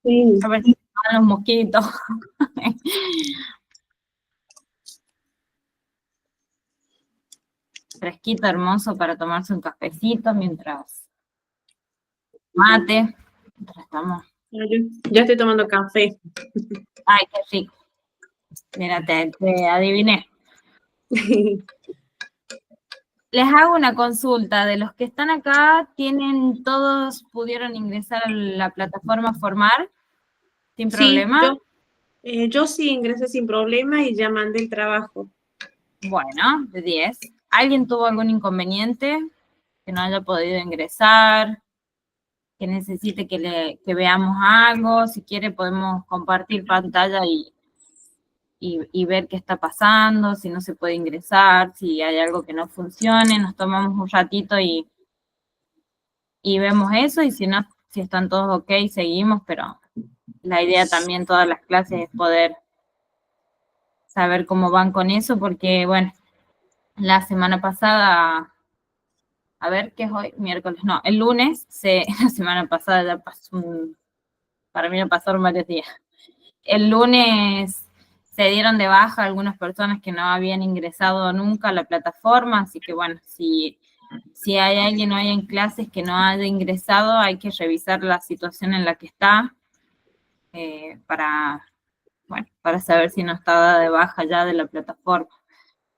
Sí. A ver si van los mosquitos. Fresquito, hermoso para tomarse un cafecito mientras mate. Mientras estamos. Yo estoy tomando café. Ay, qué rico. Mira, te adiviné. Les hago una consulta. De los que están acá, ¿todos pudieron ingresar a la plataforma Formar sin Sí, problema? yo sí ingresé sin problema y ya mandé el trabajo. Bueno, de 10. ¿Alguien tuvo algún inconveniente? Que no haya podido ingresar, que necesite que veamos algo. Si quiere podemos compartir pantalla y ver qué está pasando, si no se puede ingresar, si hay algo que no funcione. Nos tomamos un ratito y vemos eso, y si no, si están todos ok, seguimos, pero la idea también todas las clases es poder saber cómo van con eso, porque bueno, la semana pasada, a ver, ¿qué es hoy? Miércoles, no, el lunes, la semana pasada ya pasó, para mí no pasaron varios días. El lunes se dieron de baja algunas personas que no habían ingresado nunca a la plataforma, así que bueno, si hay alguien hoy en clases que no haya ingresado, hay que revisar la situación en la que está para saber si no está dada de baja ya de la plataforma.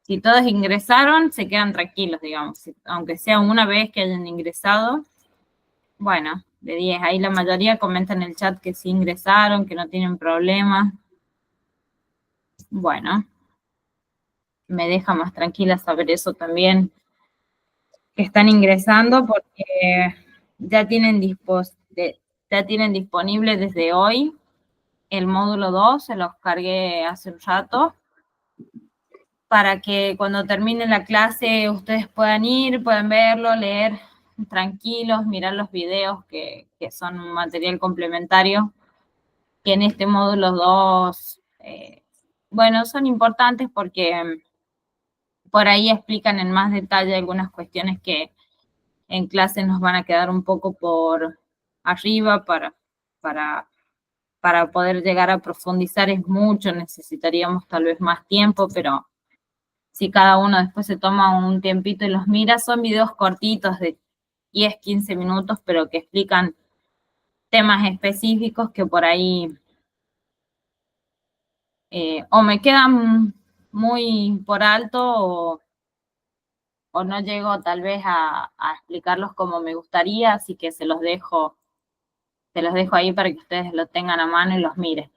Si todos ingresaron, se quedan tranquilos, digamos, aunque sea una vez que hayan ingresado, bueno, de 10. Ahí la mayoría comenta en el chat que sí ingresaron, que no tienen problema. Bueno, me deja más tranquila saber eso también, que están ingresando, porque ya tienen, ya tienen disponible desde hoy el módulo 2, se los cargué hace un rato, para que cuando termine la clase ustedes puedan ir, puedan verlo, leer tranquilos, mirar los videos que son un material complementario, que en este módulo 2, bueno, son importantes porque por ahí explican en más detalle algunas cuestiones que en clase nos van a quedar un poco por arriba para, para poder llegar a profundizar es mucho, necesitaríamos tal vez más tiempo, pero si cada uno después se toma un tiempito y los mira, son videos cortitos de 10, 15 minutos, pero que explican temas específicos que por ahí o me quedan muy por alto o no llego tal vez a explicarlos como me gustaría, así que se los dejo ahí para que ustedes lo tengan a mano y los miren.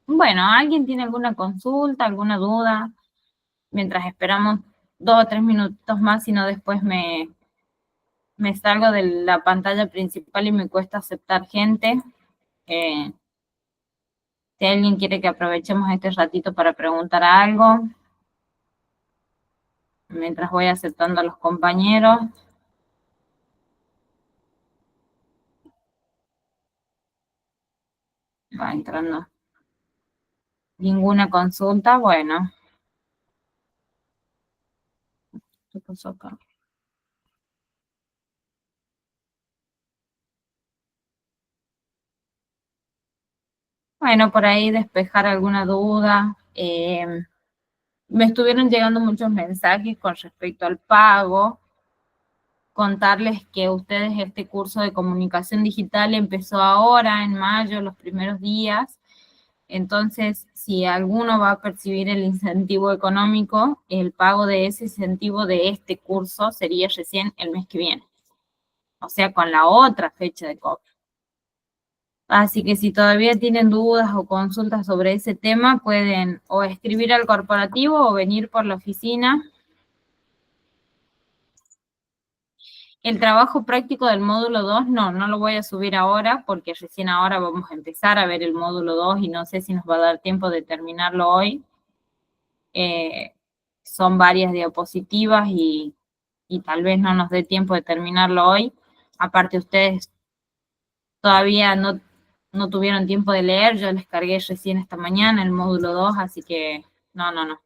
Bueno, ¿alguien tiene alguna consulta, alguna duda? Mientras esperamos 2 o 3 minutos más, si no después me salgo de la pantalla principal y me cuesta aceptar gente. Si alguien quiere que aprovechemos este ratito para preguntar algo, mientras voy aceptando a los compañeros. Va entrando ninguna consulta, bueno. ¿Qué pasó acá? Bueno, por ahí despejar alguna duda. Me estuvieron llegando muchos mensajes con respecto al pago. Contarles que ustedes este curso de comunicación digital empezó ahora, en mayo, los primeros días. Entonces, si alguno va a percibir el incentivo económico, el pago de ese incentivo de este curso sería recién el mes que viene. O sea, con la otra fecha de cobro. Así que si todavía tienen dudas o consultas sobre ese tema, pueden o escribir al corporativo o venir por la oficina. El trabajo práctico del módulo 2 no lo voy a subir ahora porque recién ahora vamos a empezar a ver el módulo 2 y no sé si nos va a dar tiempo de terminarlo hoy. Son varias diapositivas y tal vez no nos dé tiempo de terminarlo hoy. Aparte ustedes todavía no tuvieron tiempo de leer, yo les cargué recién esta mañana el módulo 2, así que no.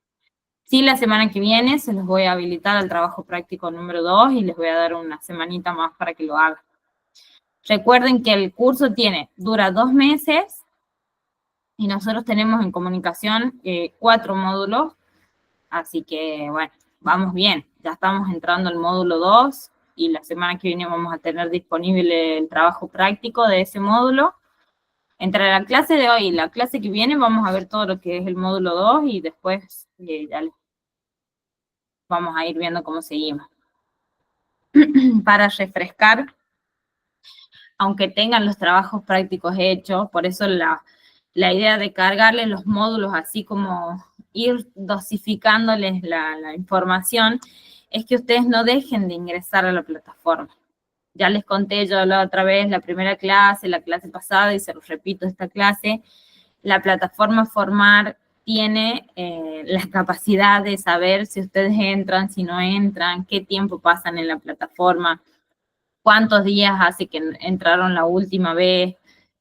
Sí, la semana que viene se los voy a habilitar al trabajo práctico número 2 y les voy a dar una semanita más para que lo hagan. Recuerden que el curso dura 2 meses y nosotros tenemos en comunicación 4 módulos, así que bueno, vamos bien. Ya estamos entrando al módulo 2 y la semana que viene vamos a tener disponible el trabajo práctico de ese módulo. Entre la clase de hoy y la clase que viene vamos a ver todo lo que es el módulo 2 y después ya les vamos a ir viendo cómo seguimos. Para refrescar, aunque tengan los trabajos prácticos hechos, por eso la idea de cargarles los módulos, así como ir dosificándoles la información, es que ustedes no dejen de ingresar a la plataforma. Ya les conté yo la otra vez, la primera clase, la clase pasada, y se los repito esta clase, la plataforma Formar tiene la capacidad de saber si ustedes entran, si no entran, qué tiempo pasan en la plataforma, cuántos días hace que entraron la última vez,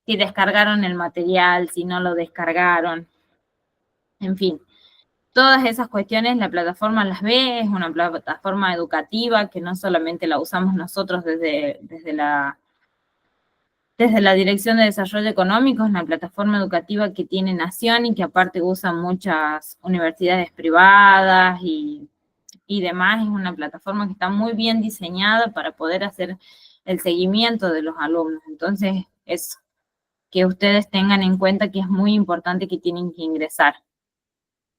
si descargaron el material, si no lo descargaron, en fin. Todas esas cuestiones la plataforma las ve, es una plataforma educativa que no solamente la usamos nosotros desde la Dirección de Desarrollo Económico, es una plataforma educativa que tiene Nación y que aparte usan muchas universidades privadas y demás. Es una plataforma que está muy bien diseñada para poder hacer el seguimiento de los alumnos. Entonces, es que ustedes tengan en cuenta que es muy importante que tienen que ingresar.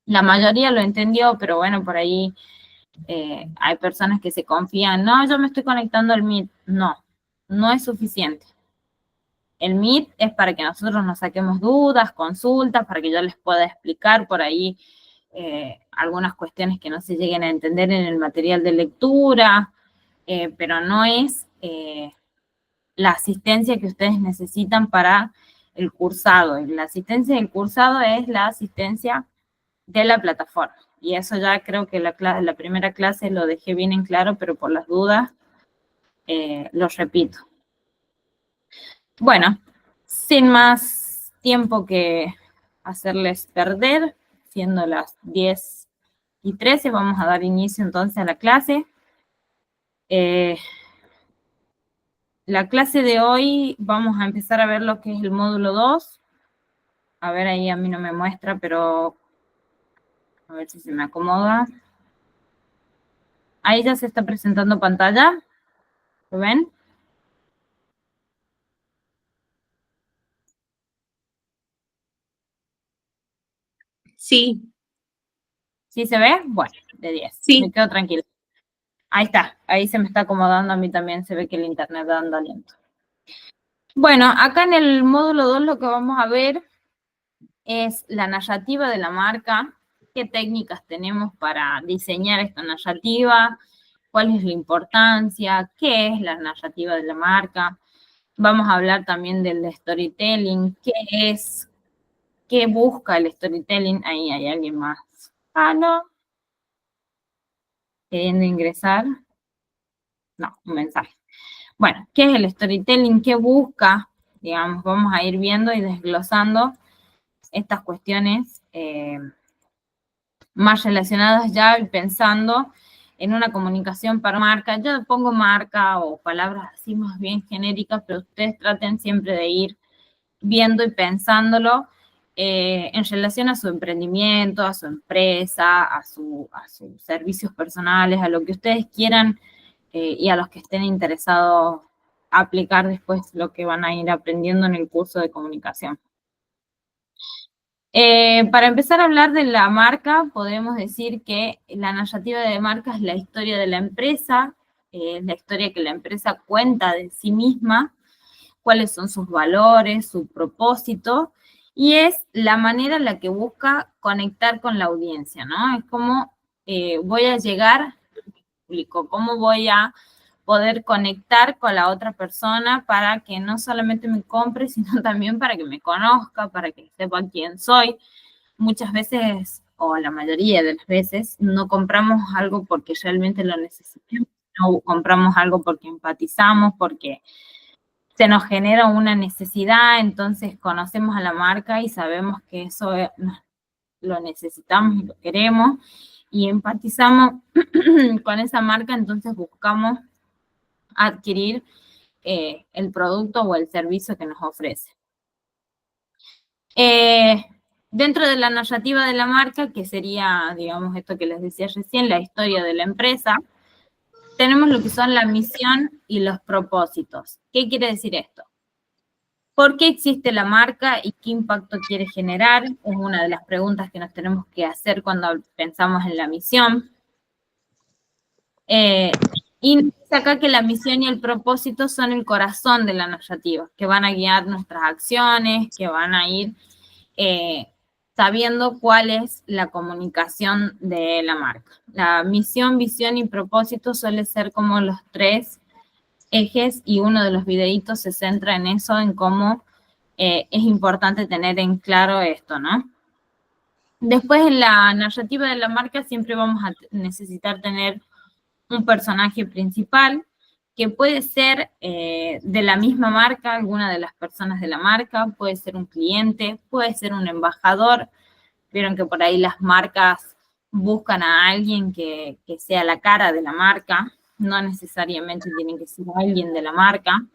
La mayoría lo entendió, pero bueno, por ahí hay personas que se confían, no, yo me estoy conectando al Meet. No, no es suficiente. El Meet es para que nosotros nos saquemos dudas, consultas, para que yo les pueda explicar por ahí algunas cuestiones que no se lleguen a entender en el material de lectura, pero no es la asistencia que ustedes necesitan para el cursado. La asistencia del cursado es la asistencia de la plataforma. Y eso ya creo que la primera clase lo dejé bien en claro, pero por las dudas lo repito. Bueno, sin más tiempo que hacerles perder, siendo las 10:13, vamos a dar inicio entonces a la clase. La clase de hoy vamos a empezar a ver lo que es el módulo 2. A ver, ahí a mí no me muestra, pero a ver si se me acomoda. Ahí ya se está presentando pantalla. ¿Lo ven? Sí. ¿Sí se ve? Bueno, de 10. Sí. Me quedo tranquila. Ahí está, ahí se me está acomodando, a mí también se ve que el internet anda lento. Bueno, acá en el módulo 2 lo que vamos a ver es la narrativa de la marca, qué técnicas tenemos para diseñar esta narrativa, cuál es la importancia, qué es la narrativa de la marca. Vamos a hablar también del storytelling, qué busca el storytelling. Ahí hay alguien más. Ah, no. Queriendo ingresar. No, un mensaje. Bueno, ¿qué es el storytelling? ¿Qué busca? Digamos, vamos a ir viendo y desglosando estas cuestiones más relacionadas ya y pensando en una comunicación para marca. Yo pongo marca o palabras así más bien genéricas, pero ustedes traten siempre de ir viendo y pensándolo en relación a su emprendimiento, a su empresa, a sus servicios personales, a lo que ustedes quieran y a los que estén interesados aplicar después lo que van a ir aprendiendo en el curso de comunicación. Para empezar a hablar de la marca, podemos decir que la narrativa de marca es la historia de la empresa, la historia que la empresa cuenta de sí misma, cuáles son sus valores, su propósito, y es la manera en la que busca conectar con la audiencia, ¿no? Es como voy a llegar al público, cómo voy a poder conectar con la otra persona para que no solamente me compre, sino también para que me conozca, para que sepa quién soy. Muchas veces, o la mayoría de las veces, no compramos algo porque realmente lo necesitamos, no compramos algo porque empatizamos, porque se nos genera una necesidad, entonces conocemos a la marca y sabemos que eso lo necesitamos y lo queremos y empatizamos con esa marca, entonces buscamos adquirir el producto o el servicio que nos ofrece. Dentro de la narrativa de la marca, que sería, digamos, esto que les decía recién, la historia de la empresa, tenemos lo que son la misión y los propósitos. ¿Qué quiere decir esto? ¿Por qué existe la marca y qué impacto quiere generar? Es una de las preguntas que nos tenemos que hacer cuando pensamos en la misión. Y dice acá que la misión y el propósito son el corazón de la narrativa, que van a guiar nuestras acciones, que van a ir sabiendo cuál es la comunicación de la marca. La misión, visión y propósito suele ser como los 3 ejes, y uno de los videitos se centra en eso, en cómo es importante tener en claro esto, ¿no? Después, en la narrativa de la marca siempre vamos a necesitar tener un personaje principal, que puede ser de la misma marca, alguna de las personas de la marca, puede ser un cliente, puede ser un embajador. Vieron que por ahí las marcas buscan a alguien que sea la cara de la marca, no necesariamente tienen que ser alguien de la marca.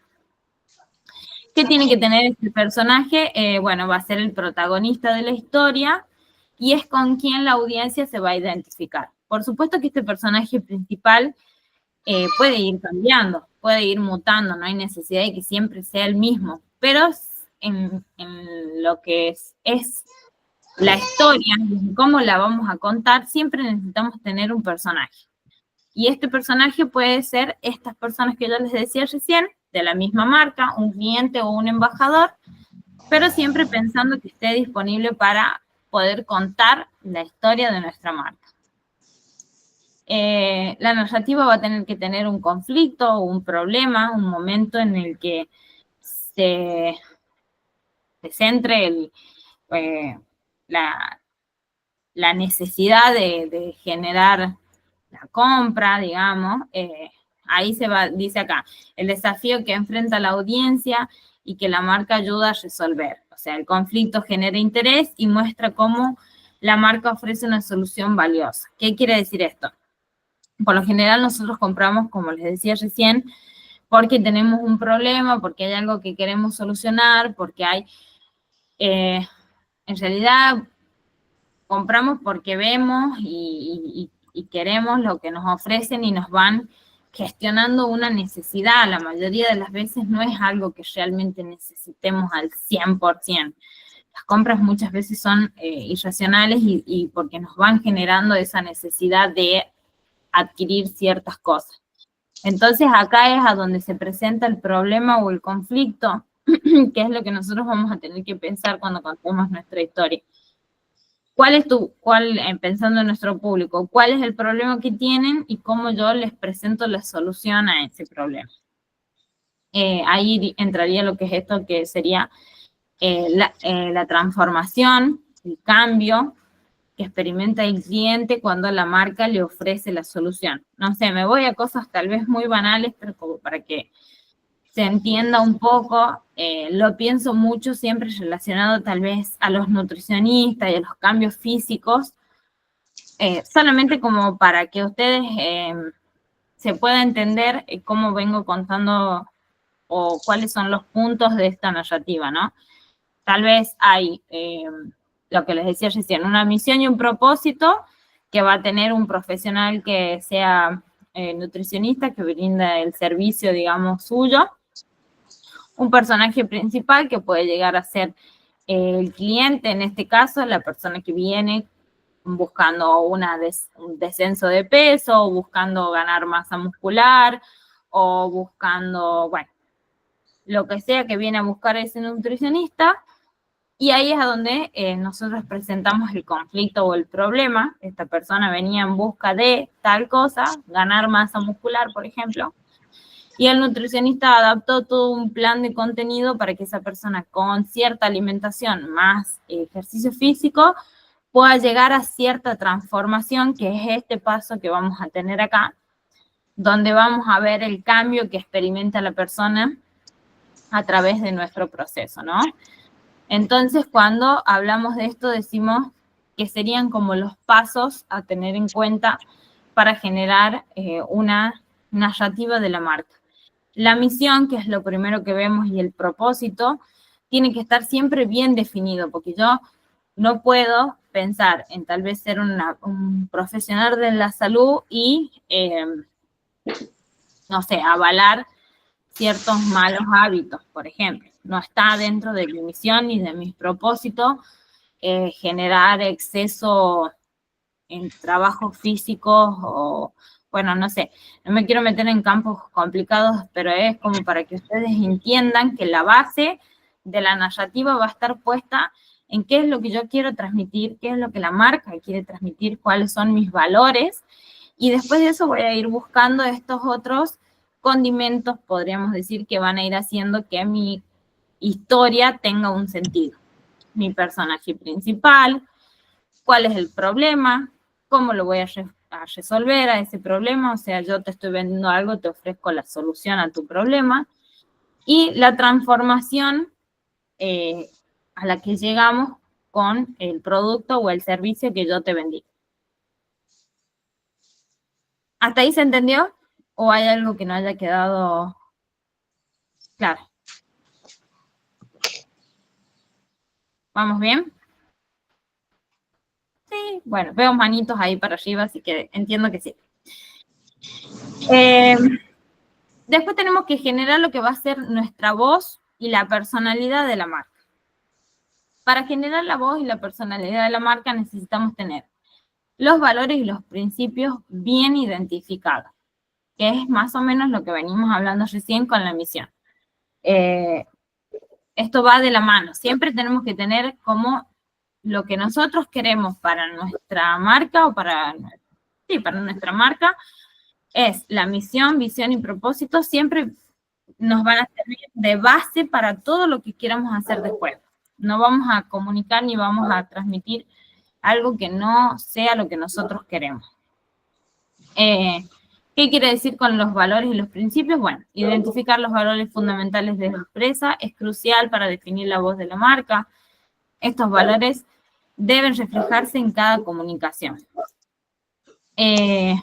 ¿Qué tiene que tener este personaje? Bueno, va a ser el protagonista de la historia y es con quien la audiencia se va a identificar. Por supuesto que este personaje principal puede ir cambiando, puede ir mutando, no hay necesidad de que siempre sea el mismo, pero en lo que es la historia, cómo la vamos a contar, siempre necesitamos tener un personaje. Y este personaje puede ser estas personas que yo les decía recién, de la misma marca, un cliente o un embajador, pero siempre pensando que esté disponible para poder contar la historia de nuestra marca. La narrativa va a tener que tener un conflicto, un problema, un momento en el que se centre la necesidad de generar la compra, digamos. Ahí dice acá, el desafío que enfrenta la audiencia y que la marca ayuda a resolver. O sea, el conflicto genera interés y muestra cómo la marca ofrece una solución valiosa. ¿Qué quiere decir esto? Por lo general nosotros compramos, como les decía recién, porque tenemos un problema, porque hay algo que queremos solucionar, porque hay, en realidad, compramos porque vemos y queremos lo que nos ofrecen y nos van gestionando una necesidad. La mayoría de las veces no es algo que realmente necesitemos al 100%. Las compras muchas veces son irracionales y porque nos van generando esa necesidad de adquirir ciertas cosas. Entonces acá es a donde se presenta el problema o el conflicto, que es lo que nosotros vamos a tener que pensar cuando contemos nuestra historia. Pensando en nuestro público, cuál es el problema que tienen y cómo yo les presento la solución a ese problema? Ahí entraría lo que es esto, que sería la transformación, el cambio que experimenta el cliente cuando la marca le ofrece la solución. No sé, me voy a cosas tal vez muy banales, pero como para que se entienda un poco. Lo pienso mucho siempre relacionado tal vez a los nutricionistas y a los cambios físicos, solamente como para que ustedes se pueda entender cómo vengo contando o cuáles son los puntos de esta narrativa, ¿no? Tal vez hay, lo que les decía recién, una misión y un propósito que va a tener un profesional que sea nutricionista, que brinda el servicio, digamos, suyo. Un personaje principal que puede llegar a ser el cliente, en este caso, la persona que viene buscando un descenso de peso, o buscando ganar masa muscular, o buscando, bueno, lo que sea que viene a buscar ese nutricionista. Y ahí es a donde nosotros presentamos el conflicto o el problema. Esta persona venía en busca de tal cosa, ganar masa muscular, por ejemplo, y el nutricionista adaptó todo un plan de contenido para que esa persona con cierta alimentación más ejercicio físico pueda llegar a cierta transformación, que es este paso que vamos a tener acá, donde vamos a ver el cambio que experimenta la persona a través de nuestro proceso, ¿no? Entonces, cuando hablamos de esto, decimos que serían como los pasos a tener en cuenta para generar una narrativa de la marca. La misión, que es lo primero que vemos, y el propósito, tiene que estar siempre bien definido, porque yo no puedo pensar en tal vez ser un profesional de la salud y, no sé, avalar ciertos malos hábitos, por ejemplo. No está dentro de mi misión ni de mis propósitos generar exceso en trabajos físicos o, bueno, no sé, no me quiero meter en campos complicados, pero es como para que ustedes entiendan que la base de la narrativa va a estar puesta en qué es lo que yo quiero transmitir, qué es lo que la marca quiere transmitir, cuáles son mis valores, y después de eso voy a ir buscando estos otros condimentos, podríamos decir, que van a ir haciendo que mi historia tenga un sentido. Mi personaje principal, cuál es el problema, cómo lo voy a resolver a ese problema, o sea, yo te estoy vendiendo algo, te ofrezco la solución a tu problema, y la transformación a la que llegamos con el producto o el servicio que yo te vendí. ¿Hasta ahí se entendió? ¿O hay algo que no haya quedado claro? ¿Vamos bien? Sí, bueno, veo manitos ahí para arriba, así que entiendo que sí. Después tenemos que generar lo que va a ser nuestra voz y la personalidad de la marca. Para generar la voz y la personalidad de la marca necesitamos tener los valores y los principios bien identificados, que es más o menos lo que venimos hablando recién con la misión. Esto va de la mano. Siempre tenemos que tener como lo que nosotros queremos para nuestra marca o para nuestra marca es la misión, visión y propósito. Siempre nos van a servir de base para todo lo que queramos hacer después. No vamos a comunicar ni vamos a transmitir algo que no sea lo que nosotros queremos. ¿Qué quiere decir con los valores y los principios? Bueno, identificar los valores fundamentales de la empresa es crucial para definir la voz de la marca. Estos valores deben reflejarse en cada comunicación. Es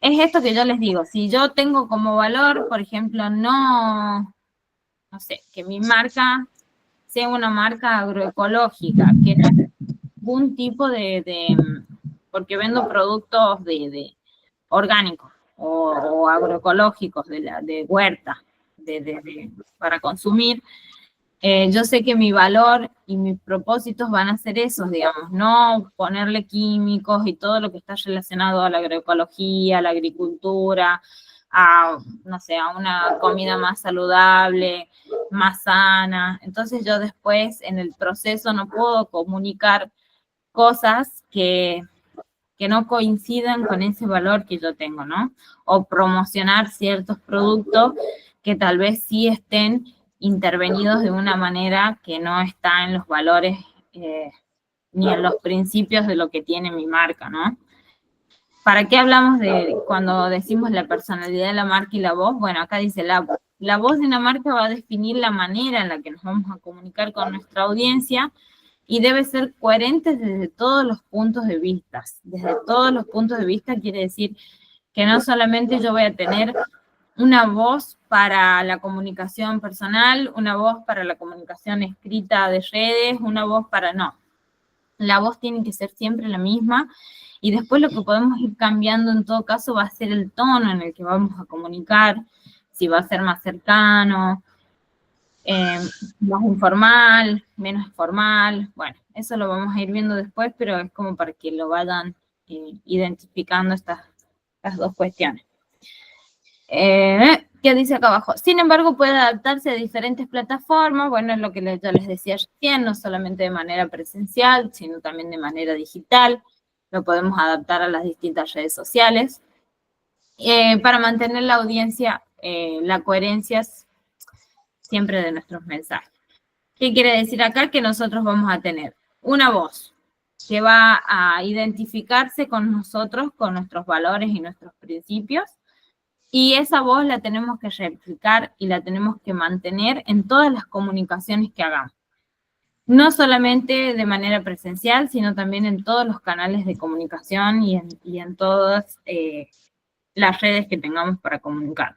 esto que yo les digo, si yo tengo como valor, por ejemplo, no sé, que mi marca sea una marca agroecológica, que no es ningún tipo porque vendo productos de orgánicos o agroecológicos de huerta para consumir. Yo sé que mi valor y mis propósitos van a ser esos, digamos, no ponerle químicos y todo lo que está relacionado a la agroecología, a la agricultura, no sé, a una comida más saludable, más sana. Entonces yo después en el proceso no puedo comunicar cosas que no coincidan con ese valor que yo tengo, ¿no? O promocionar ciertos productos que tal vez sí estén intervenidos de una manera que no está en los valores ni en los principios de lo que tiene mi marca, ¿no? ¿Para qué hablamos de cuando decimos la personalidad de la marca y la voz? Bueno, acá dice la voz de una marca va a definir la manera en la que nos vamos a comunicar con nuestra audiencia y debe ser coherente desde todos los puntos de vista. Desde todos los puntos de vista quiere decir que no solamente yo voy a tener una voz para la comunicación personal, una voz para la comunicación escrita de redes, una voz para no. La voz tiene que ser siempre la misma y después lo que podemos ir cambiando en todo caso va a ser el tono en el que vamos a comunicar, si va a ser más cercano, más informal, menos formal. Bueno, eso lo vamos a ir viendo después, pero es como para que lo vayan identificando estas dos cuestiones. ¿Qué dice acá abajo? Sin embargo, puede adaptarse a diferentes plataformas. Bueno, es lo que yo les decía recién, no solamente de manera presencial, sino también de manera digital. Lo podemos adaptar a las distintas redes sociales. Para mantener la audiencia, la coherencia siempre de nuestros mensajes. ¿Qué quiere decir acá? Que nosotros vamos a tener una voz que va a identificarse con nosotros, con nuestros valores y nuestros principios, y esa voz la tenemos que replicar y la tenemos que mantener en todas las comunicaciones que hagamos. No solamente de manera presencial, sino también en todos los canales de comunicación y en todas las redes que tengamos para comunicar.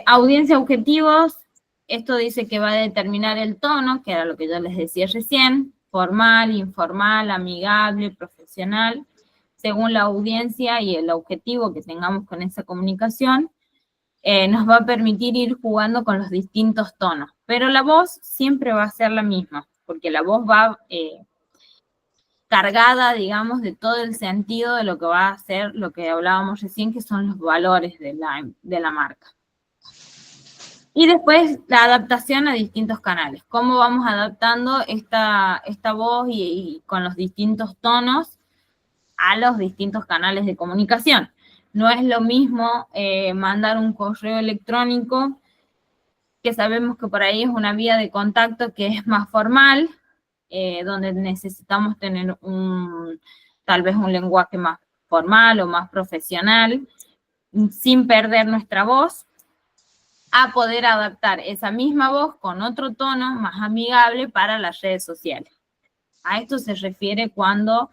Audiencia objetivos, esto dice que va a determinar el tono, que era lo que yo les decía recién, formal, informal, amigable, profesional, según la audiencia y el objetivo que tengamos con esa comunicación. Nos va a permitir ir jugando con los distintos tonos, pero la voz siempre va a ser la misma, porque la voz va cargada, digamos, de todo el sentido de lo que va a ser lo que hablábamos recién, que son los valores de la marca. Y después la adaptación a distintos canales. Cómo vamos adaptando esta voz y con los distintos tonos a los distintos canales de comunicación. No es lo mismo mandar un correo electrónico, que sabemos que por ahí es una vía de contacto que es más formal, donde necesitamos tener tal vez un lenguaje más formal o más profesional, sin perder nuestra voz, a poder adaptar esa misma voz con otro tono más amigable para las redes sociales. A esto se refiere cuando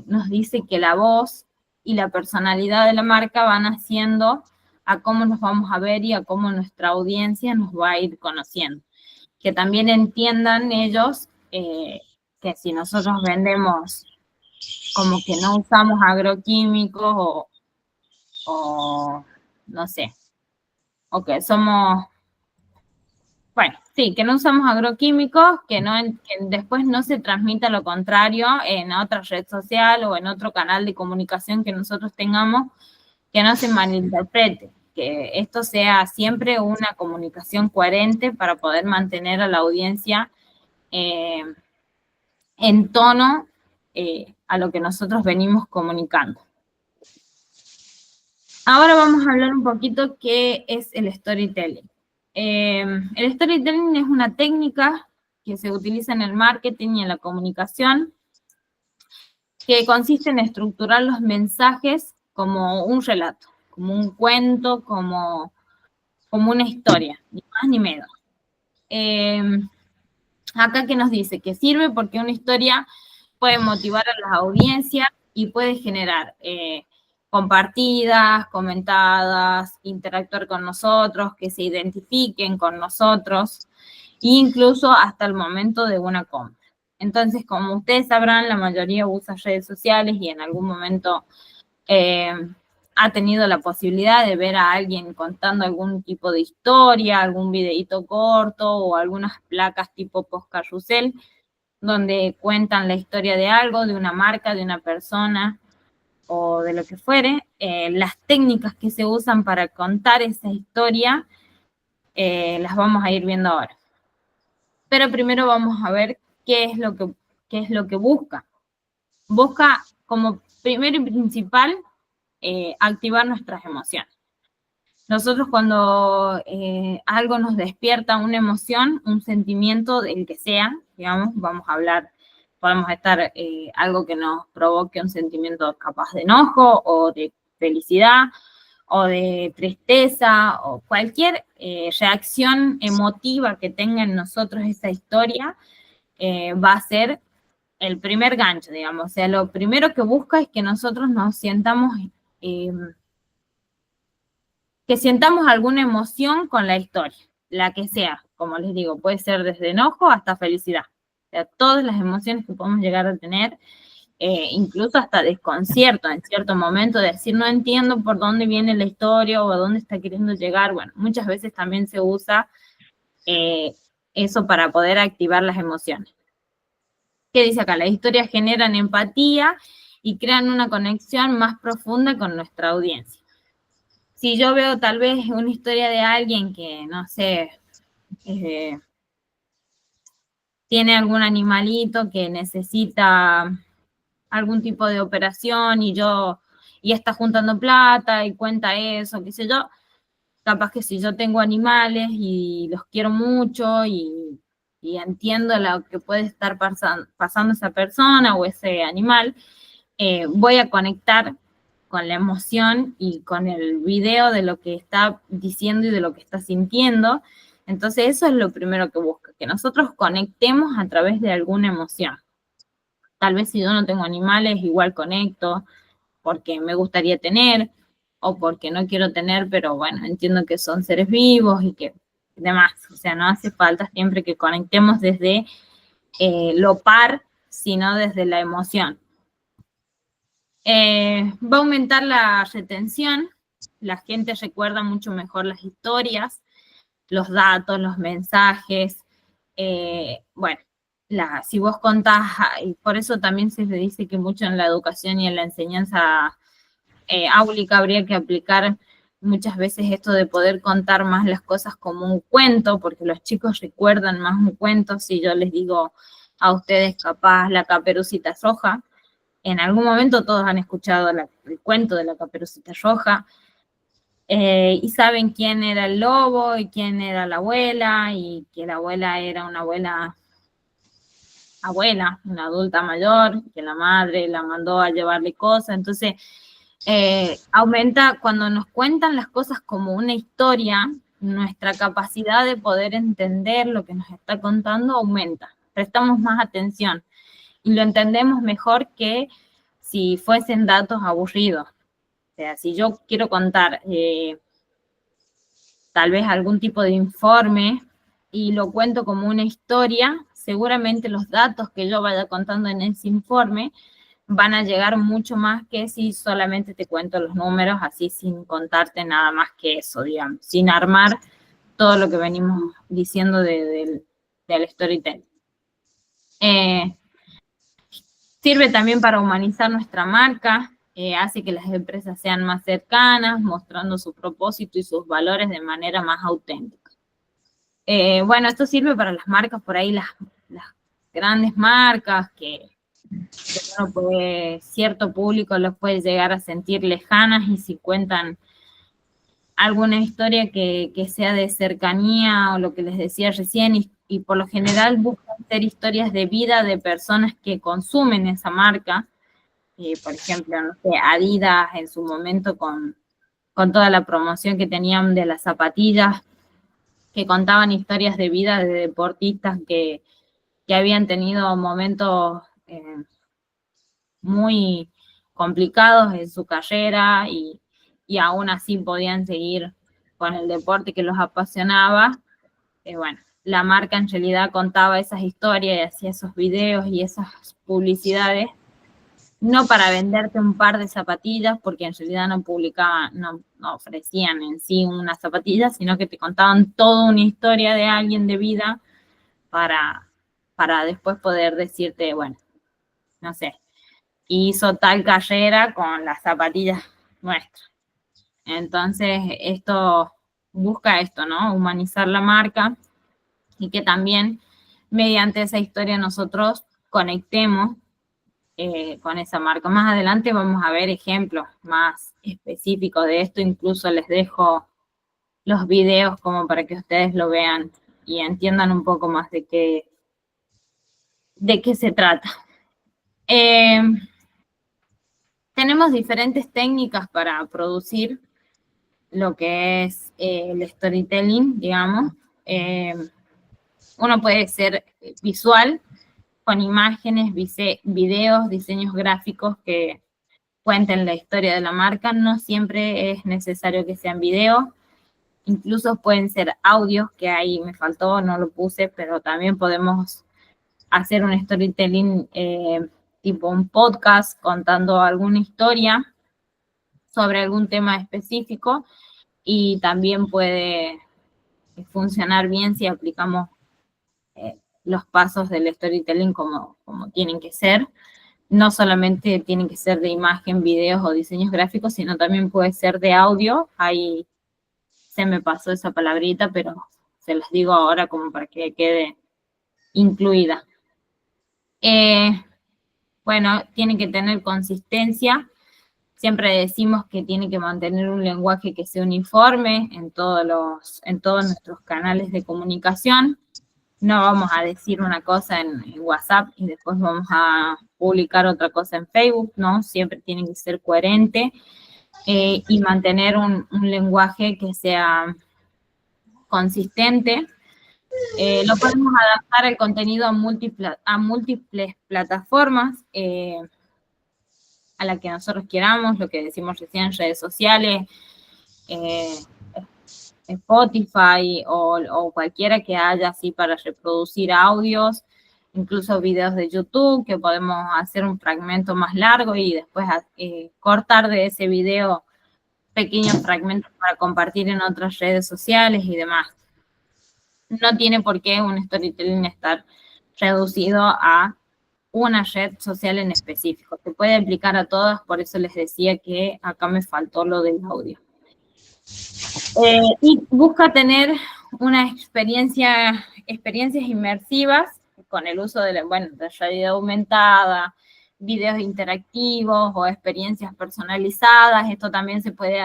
nos dice que la voz y la personalidad de la marca van haciendo a cómo nos vamos a ver y a cómo nuestra audiencia nos va a ir conociendo. Que también entiendan ellos que si nosotros vendemos como que no usamos agroquímicos o no sé, o que somos, bueno, sí, que no usamos agroquímicos, que después no se transmita lo contrario en otra red social o en otro canal de comunicación que nosotros tengamos, que no se malinterprete, que esto sea siempre una comunicación coherente para poder mantener a la audiencia en tono a lo que nosotros venimos comunicando. Ahora vamos a hablar un poquito qué es el storytelling. El storytelling es una técnica que se utiliza en el marketing y en la comunicación, que consiste en estructurar los mensajes como un relato, como un cuento, como una historia, ni más ni menos. Acá que nos dice que sirve porque una historia puede motivar a las audiencias y puede generar compartidas, comentadas, interactuar con nosotros, que se identifiquen con nosotros, e incluso hasta el momento de una compra. Entonces, como ustedes sabrán, la mayoría usa redes sociales y en algún momento ha tenido la posibilidad de ver a alguien contando algún tipo de historia, algún videíto corto o algunas placas tipo post-carrusel, donde cuentan la historia de algo, de una marca, de una persona o de lo que fuere. Las técnicas que se usan para contar esa historia las vamos a ir viendo ahora. Pero primero vamos a ver qué es lo que busca. Busca como primero y principal activar nuestras emociones. Nosotros cuando algo nos despierta una emoción, un sentimiento, del que sea, digamos, vamos a hablar, podemos estar algo que nos provoque un sentimiento capaz de enojo o de felicidad o de tristeza o cualquier reacción emotiva que tenga en nosotros esa historia, va a ser el primer gancho, digamos. O sea, lo primero que busca es que nosotros nos sientamos que sientamos alguna emoción con la historia, la que sea, como les digo, puede ser desde enojo hasta felicidad. O sea, todas las emociones que podemos llegar a tener, incluso hasta desconcierto en cierto momento, de decir, no entiendo por dónde viene la historia o a dónde está queriendo llegar. Bueno, muchas veces también se usa eso para poder activar las emociones. ¿Qué dice acá? Las historias generan empatía y crean una conexión más profunda con nuestra audiencia. Si yo veo tal vez una historia de alguien que, no sé, tiene algún animalito que necesita algún tipo de operación y está juntando plata y cuenta eso, qué sé yo, capaz que si yo tengo animales y los quiero mucho y entiendo lo que puede estar pasando esa persona o ese animal, voy a conectar con la emoción y con el video de lo que está diciendo y de lo que está sintiendo. Entonces eso es lo primero que busca, que nosotros conectemos a través de alguna emoción. Tal vez si yo no tengo animales, igual conecto, porque me gustaría tener, o porque no quiero tener, pero bueno, entiendo que son seres vivos y que demás. O sea, no hace falta siempre que conectemos desde lo par, sino desde la emoción. Va a aumentar la retención, la gente recuerda mucho mejor las historias, los datos, los mensajes. Bueno, si vos contás, y por eso también se le dice que mucho en la educación y en la enseñanza áulica habría que aplicar muchas veces esto de poder contar más las cosas como un cuento, porque los chicos recuerdan más un cuento. Si yo les digo a ustedes capaz la Caperucita Roja, en algún momento todos han escuchado el cuento de la Caperucita Roja, y saben quién era el lobo y quién era la abuela, y que la abuela era una abuela, una adulta mayor, que la madre la mandó a llevarle cosas. Entonces, aumenta cuando nos cuentan las cosas como una historia, nuestra capacidad de poder entender lo que nos está contando aumenta, prestamos más atención y lo entendemos mejor que si fuesen datos aburridos. O sea, si yo quiero contar tal vez algún tipo de informe y lo cuento como una historia, seguramente los datos que yo vaya contando en ese informe van a llegar mucho más que si solamente te cuento los números así sin contarte nada más que eso, digamos, sin armar todo lo que venimos diciendo del storytelling. Sirve también para humanizar nuestra marca, hace que las empresas sean más cercanas, mostrando su propósito y sus valores de manera más auténtica. Bueno, esto sirve para las marcas, por ahí las grandes marcas que uno puede, cierto público los puede llegar a sentir lejanas, y si cuentan alguna historia que sea de cercanía o lo que les decía recién, y por lo general buscan ser historias de vida de personas que consumen esa marca. Por ejemplo, no sé, Adidas en su momento con toda la promoción que tenían de las zapatillas, que contaban historias de vida de deportistas que habían tenido momentos muy complicados en su carrera y aún así podían seguir con el deporte que los apasionaba. Bueno, la marca en realidad contaba esas historias y hacía esos videos y esas publicidades, no para venderte un par de zapatillas, porque en realidad no publicaban, no ofrecían en sí unas zapatillas, sino que te contaban toda una historia de alguien de vida para después poder decirte, bueno, no sé, hizo tal carrera con las zapatillas nuestras. Entonces, esto busca esto, ¿no? Humanizar la marca y que también mediante esa historia nosotros conectemos con esa marca. Más adelante vamos a ver ejemplos más específicos de esto, incluso les dejo los videos como para que ustedes lo vean y entiendan un poco más de qué se trata. Tenemos diferentes técnicas para producir lo que es el storytelling, digamos. Uno puede ser visual, con imágenes, videos, diseños gráficos que cuenten la historia de la marca. No siempre es necesario que sean videos, incluso pueden ser audios, que ahí me faltó, no lo puse, pero también podemos hacer un storytelling tipo un podcast contando alguna historia sobre algún tema específico, y también puede funcionar bien si aplicamos los pasos del storytelling como tienen que ser. No solamente tienen que ser de imagen, videos o diseños gráficos, sino también puede ser de audio. Ahí se me pasó esa palabrita, pero se las digo ahora como para que quede incluida. Bueno, tiene que tener consistencia. Siempre decimos que tiene que mantener un lenguaje que sea uniforme en todos nuestros canales de comunicación. No vamos a decir una cosa en WhatsApp y después vamos a publicar otra cosa en Facebook, ¿no? Siempre tiene que ser coherente y mantener un lenguaje que sea consistente. Lo podemos adaptar el contenido a múltiples plataformas. a la que nosotros queramos, lo que decimos recién en redes sociales, Spotify o cualquiera que haya así para reproducir audios, incluso videos de YouTube, que podemos hacer un fragmento más largo y después cortar de ese video pequeños fragmentos para compartir en otras redes sociales y demás. No tiene por qué un storytelling estar reducido a una red social en específico. Se puede aplicar a todas, por eso les decía que acá me faltó lo del audio. Y busca tener una experiencias inmersivas con el uso de realidad aumentada, videos interactivos o experiencias personalizadas. Esto también se puede,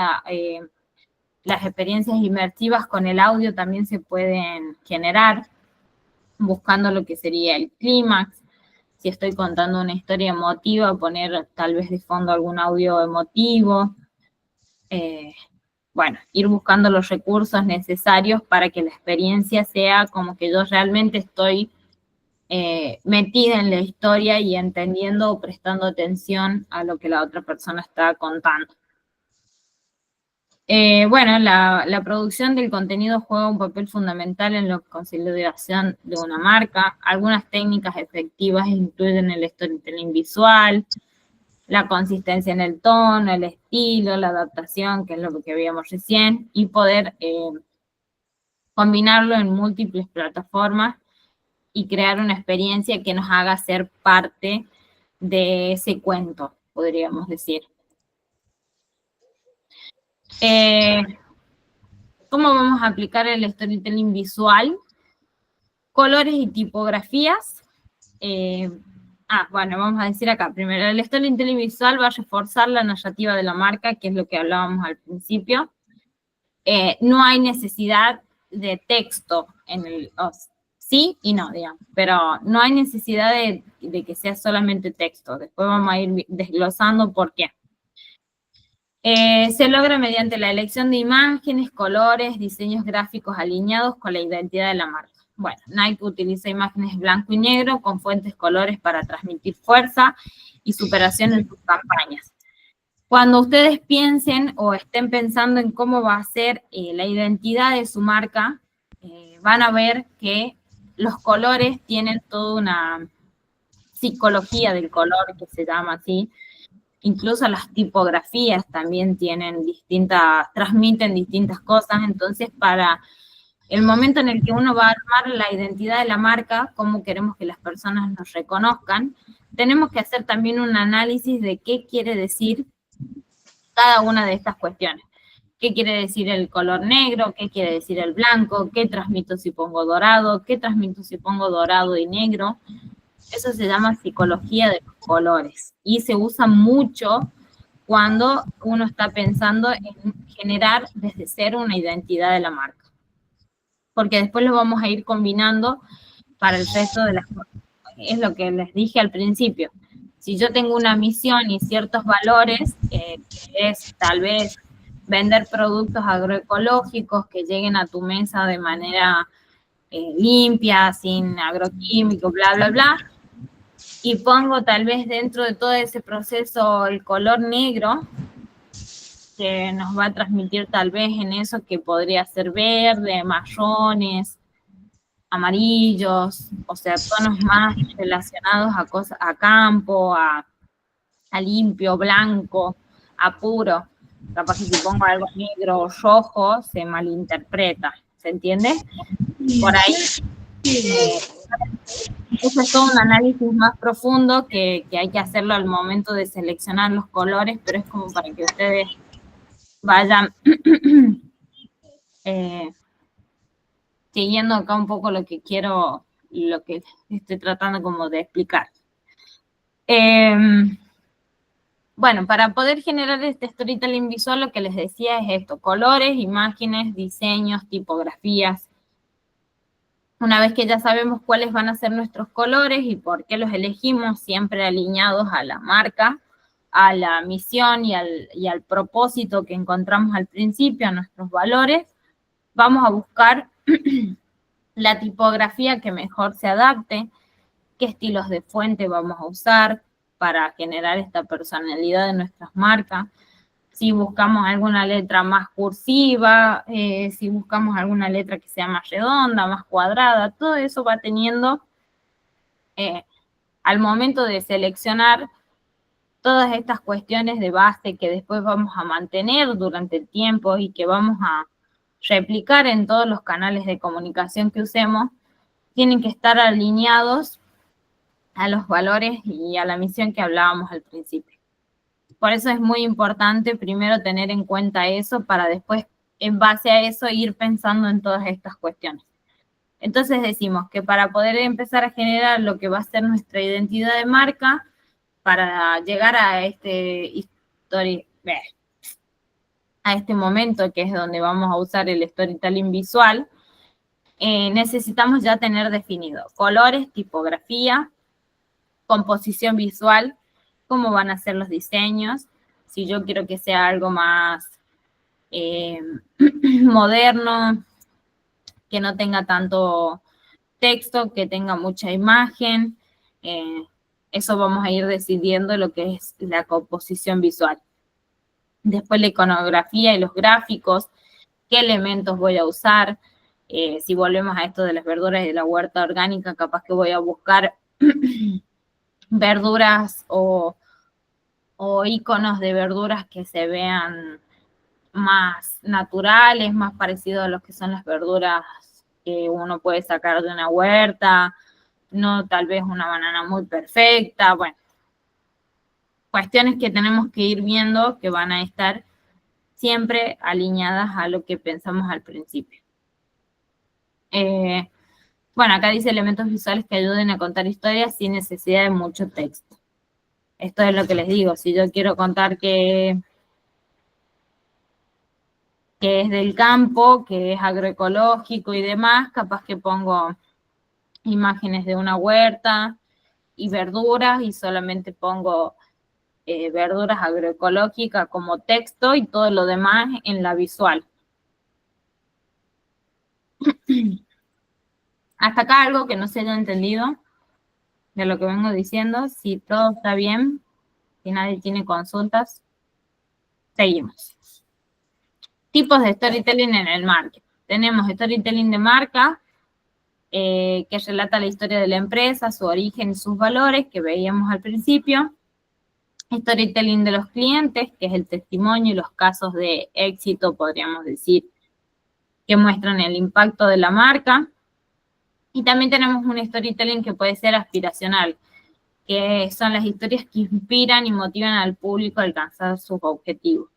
las experiencias inmersivas con el audio también se pueden generar buscando lo que sería el clímax. Si estoy contando una historia emotiva, poner tal vez de fondo algún audio emotivo. Ir buscando los recursos necesarios para que la experiencia sea como que yo realmente estoy metida en la historia y entendiendo o prestando atención a lo que la otra persona está contando. La producción del contenido juega un papel fundamental en la consolidación de una marca. Algunas técnicas efectivas incluyen el storytelling visual, la consistencia en el tono, el estilo, la adaptación, que es lo que veíamos recién, y poder combinarlo en múltiples plataformas y crear una experiencia que nos haga ser parte de ese cuento, podríamos decir. ¿Cómo vamos a aplicar el storytelling visual? Colores y tipografías. Vamos a decir acá primero, el storytelling visual va a reforzar la narrativa de la marca, que es lo que hablábamos al principio. No hay necesidad de texto en el... sí y no, digamos, pero no hay necesidad de que sea solamente texto. Después vamos a ir desglosando por qué. Se logra mediante la elección de imágenes, colores, diseños gráficos alineados con la identidad de la marca. Bueno, Nike utiliza imágenes blanco y negro con fuentes colores para transmitir fuerza y superación en sus campañas. Cuando ustedes piensen o estén pensando en cómo va a ser la identidad de su marca, van a ver que los colores tienen toda una psicología del color, que se llama así. Incluso las tipografías también transmiten distintas cosas. Entonces, para el momento en el que uno va a armar la identidad de la marca, cómo queremos que las personas nos reconozcan, tenemos que hacer también un análisis de qué quiere decir cada una de estas cuestiones. ¿Qué quiere decir el color negro? ¿Qué quiere decir el blanco? ¿Qué transmito si pongo dorado? ¿Qué transmito si pongo dorado y negro? Eso se llama psicología de los colores y se usa mucho cuando uno está pensando en generar desde cero una identidad de la marca. Porque después lo vamos a ir combinando para el resto de las cosas. Es lo que les dije al principio. Si yo tengo una misión y ciertos valores, que es tal vez vender productos agroecológicos que lleguen a tu mesa de manera limpia, sin agroquímicos, bla, bla, bla, y pongo tal vez dentro de todo ese proceso el color negro, que nos va a transmitir tal vez en eso que podría ser verde, marrones, amarillos, o sea, tonos más relacionados a cosas, a campo, a limpio, blanco, a puro. Capaz que si pongo algo negro o rojo, se malinterpreta, ¿se entiende? Por ahí. Eso es todo un análisis más profundo que hay que hacerlo al momento de seleccionar los colores, pero es como para que ustedes vayan siguiendo acá un poco lo que estoy tratando como de explicar. Para poder generar este storytelling visual, lo que les decía es esto: colores, imágenes, diseños, tipografías. Una vez que ya sabemos cuáles van a ser nuestros colores y por qué los elegimos, siempre alineados a la marca, a la misión y al propósito que encontramos al principio, a nuestros valores, vamos a buscar la tipografía que mejor se adapte, qué estilos de fuente vamos a usar, para generar esta personalidad de nuestras marcas. Si buscamos alguna letra más cursiva, si buscamos alguna letra que sea más redonda, más cuadrada, todo eso va teniendo, al momento de seleccionar todas estas cuestiones de base que después vamos a mantener durante el tiempo y que vamos a replicar en todos los canales de comunicación que usemos, tienen que estar alineados a los valores y a la misión que hablábamos al principio. Por eso es muy importante primero tener en cuenta eso para después, en base a eso, ir pensando en todas estas cuestiones. Entonces decimos que para poder empezar a generar lo que va a ser nuestra identidad de marca, para llegar a este momento que es donde vamos a usar el storytelling visual, necesitamos ya tener definido colores, tipografía, composición visual, cómo van a ser los diseños, si yo quiero que sea algo más moderno, que no tenga tanto texto, que tenga mucha imagen, eso vamos a ir decidiendo lo que es la composición visual. Después la iconografía y los gráficos, qué elementos voy a usar, si volvemos a esto de las verduras y de la huerta orgánica, capaz que voy a buscar verduras o iconos de verduras que se vean más naturales, más parecidos a los que son las verduras que uno puede sacar de una huerta, no tal vez una banana muy perfecta, bueno, cuestiones que tenemos que ir viendo que van a estar siempre alineadas a lo que pensamos al principio. Bueno, acá dice elementos visuales que ayuden a contar historias sin necesidad de mucho texto. Esto es lo que les digo, si yo quiero contar que es del campo, que es agroecológico y demás, capaz que pongo imágenes de una huerta y verduras y solamente pongo verduras agroecológicas como texto y todo lo demás en la visual. Hasta acá algo que no se haya entendido de lo que vengo diciendo. Si todo está bien, si nadie tiene consultas, seguimos. Tipos de storytelling en el marketing. Tenemos storytelling de marca, que relata la historia de la empresa, su origen y sus valores, que veíamos al principio. Storytelling de los clientes, que es el testimonio y los casos de éxito, podríamos decir, que muestran el impacto de la marca. Y también tenemos un storytelling que puede ser aspiracional, que son las historias que inspiran y motivan al público a alcanzar sus objetivos.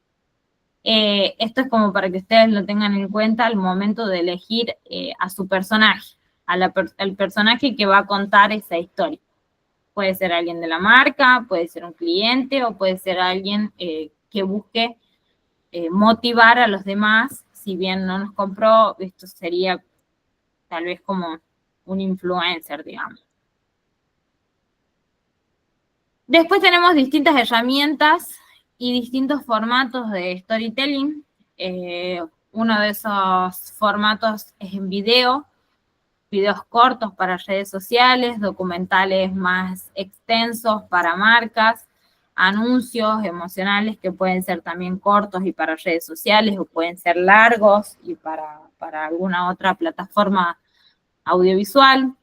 Esto es como para que ustedes lo tengan en cuenta al momento de elegir a su personaje, al personaje que va a contar esa historia. Puede ser alguien de la marca, puede ser un cliente o puede ser alguien que busque motivar a los demás. Si bien no nos compró, esto sería tal vez como un influencer, digamos. Después tenemos distintas herramientas y distintos formatos de storytelling. Uno de esos formatos es en videos cortos para redes sociales, documentales más extensos para marcas, anuncios emocionales que pueden ser también cortos y para redes sociales o pueden ser largos y para alguna otra plataforma audiovisual.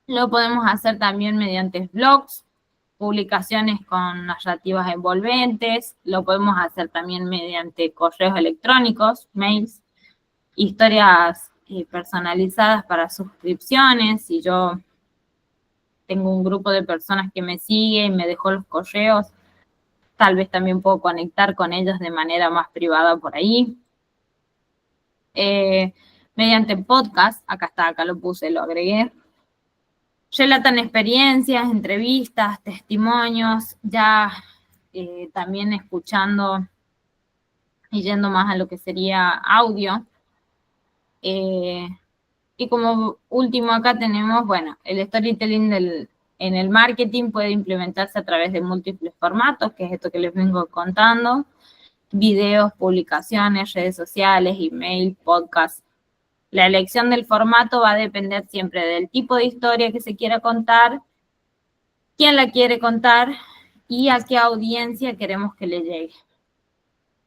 Lo podemos hacer también mediante blogs, publicaciones con narrativas envolventes, lo podemos hacer también mediante correos electrónicos, mails, historias personalizadas para suscripciones. Si yo tengo un grupo de personas que me sigue y me dejó los correos, tal vez también puedo conectar con ellos de manera más privada por ahí. Mediante podcast, acá lo puse, lo agregué. Relatan experiencias, entrevistas, testimonios, ya también escuchando y yendo más a lo que sería audio. Y como último acá tenemos, bueno, el storytelling en el marketing puede implementarse a través de múltiples formatos, que es esto que les vengo contando, videos, publicaciones, redes sociales, email, podcast. La elección del formato va a depender siempre del tipo de historia que se quiera contar quién la quiere contar y a qué audiencia queremos que le llegue.